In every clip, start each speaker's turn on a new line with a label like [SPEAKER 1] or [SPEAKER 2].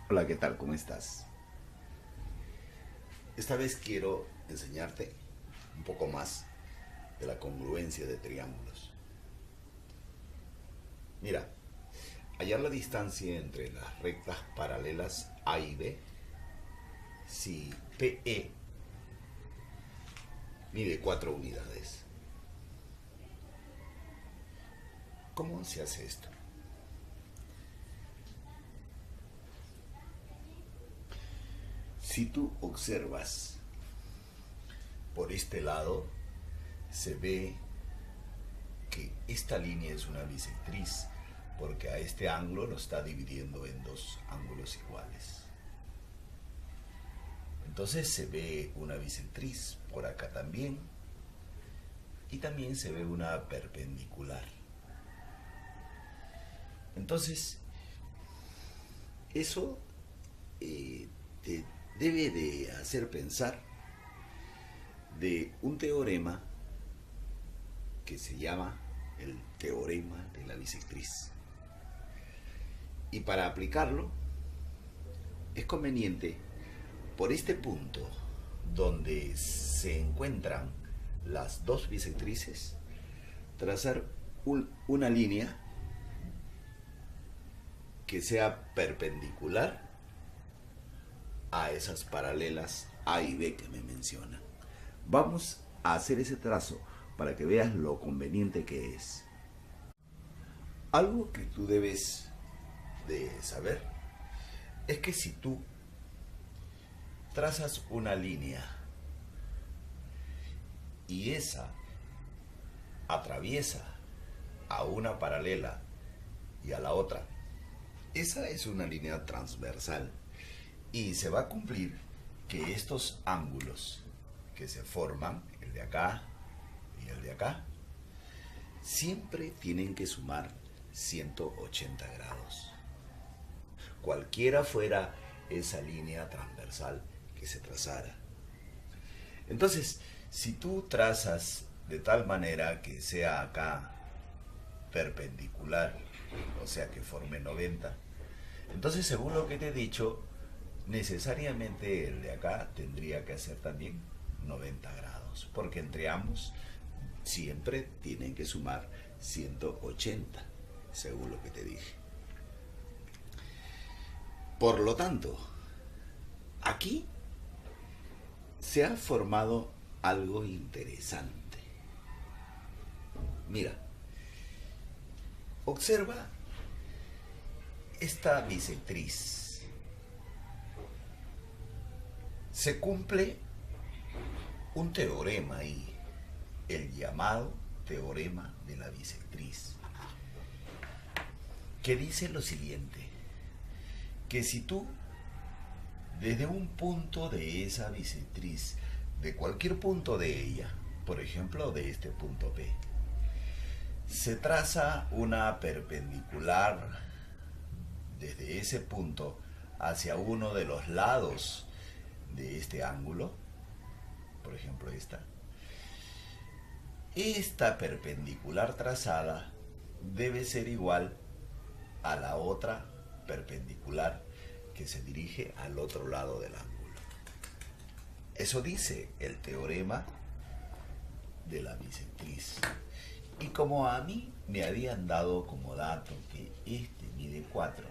[SPEAKER 1] Hola, ¿qué tal? ¿Cómo estás? Esta vez quiero enseñarte un poco más de la congruencia de triángulos. Mira, hallar la distancia entre las rectas paralelas A y B, si PE mide 4 unidades. ¿Cómo se hace esto? Si tú observas por este lado, se ve que esta línea es una bisectriz, porque a este ángulo lo está dividiendo en dos ángulos iguales. Entonces se ve una bisectriz por acá también, y también se ve una perpendicular. Entonces, eso te debe de hacer pensar de un teorema que se llama el teorema de la bisectriz. Y para aplicarlo, es conveniente, por este punto donde se encuentran las dos bisectrices, trazar una línea que sea perpendicular a esas paralelas A y B que me mencionan. Vamos a hacer ese trazo para que veas lo conveniente que es. Algo que tú debes de saber es que si tú trazas una línea y esa atraviesa a una paralela y a la otra, esa es una línea transversal y se va a cumplir que estos ángulos que se forman, el de acá y el de acá, siempre tienen que sumar 180 grados. Cualquiera fuera esa línea transversal que se trazara. Entonces, si tú trazas de tal manera que sea acá perpendicular, o sea que forme 90, entonces según lo que te he dicho, necesariamente el de acá tendría que hacer también 90 grados, porque entre ambos siempre tienen que sumar 180, según lo que te dije. Por lo tanto, aquí se ha formado algo interesante. Mira, observa esta bisectriz. Se cumple un teorema ahí, el llamado teorema de la bisectriz, que dice lo siguiente, que si tú desde un punto de esa bisectriz, de cualquier punto de ella, por ejemplo de este punto P, se traza una perpendicular desde ese punto hacia uno de los lados de este ángulo, por ejemplo esta perpendicular trazada debe ser igual a la otra perpendicular que se dirige al otro lado del ángulo. Eso dice el teorema de la bisectriz. Y como a mí me habían dado como dato que este mide 4,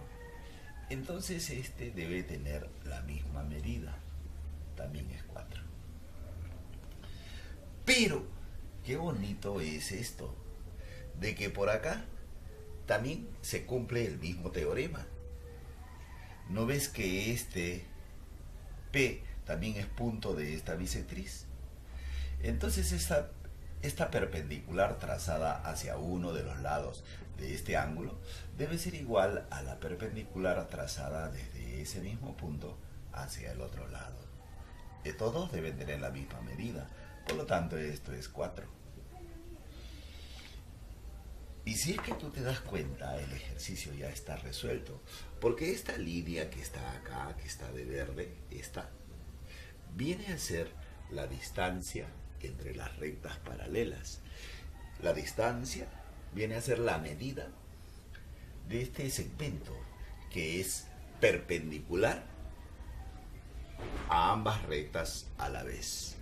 [SPEAKER 1] entonces este debe tener la misma medida, también es 4. Pero, qué bonito es esto, de que por acá también se cumple el mismo teorema. ¿No ves que este P también es punto de esta bisectriz? Entonces esta perpendicular trazada hacia uno de los lados de este ángulo debe ser igual a la perpendicular trazada desde ese mismo punto hacia el otro lado. Todos deben tener la misma medida, por lo tanto esto es 4. Y si es que tú te das cuenta, el ejercicio ya está resuelto, porque esta línea que está acá, que está de verde, esta, viene a ser la distancia entre las rectas paralelas. La distancia viene a ser la medida de este segmento, que es perpendicular a ambas rectas a la vez.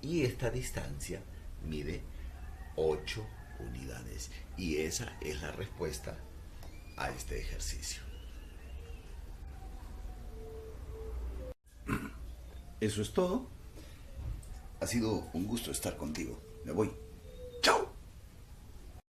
[SPEAKER 1] Y esta distancia mide 8 unidades. Y esa es la respuesta a este ejercicio. Eso es todo. Ha sido un gusto estar contigo. Me voy.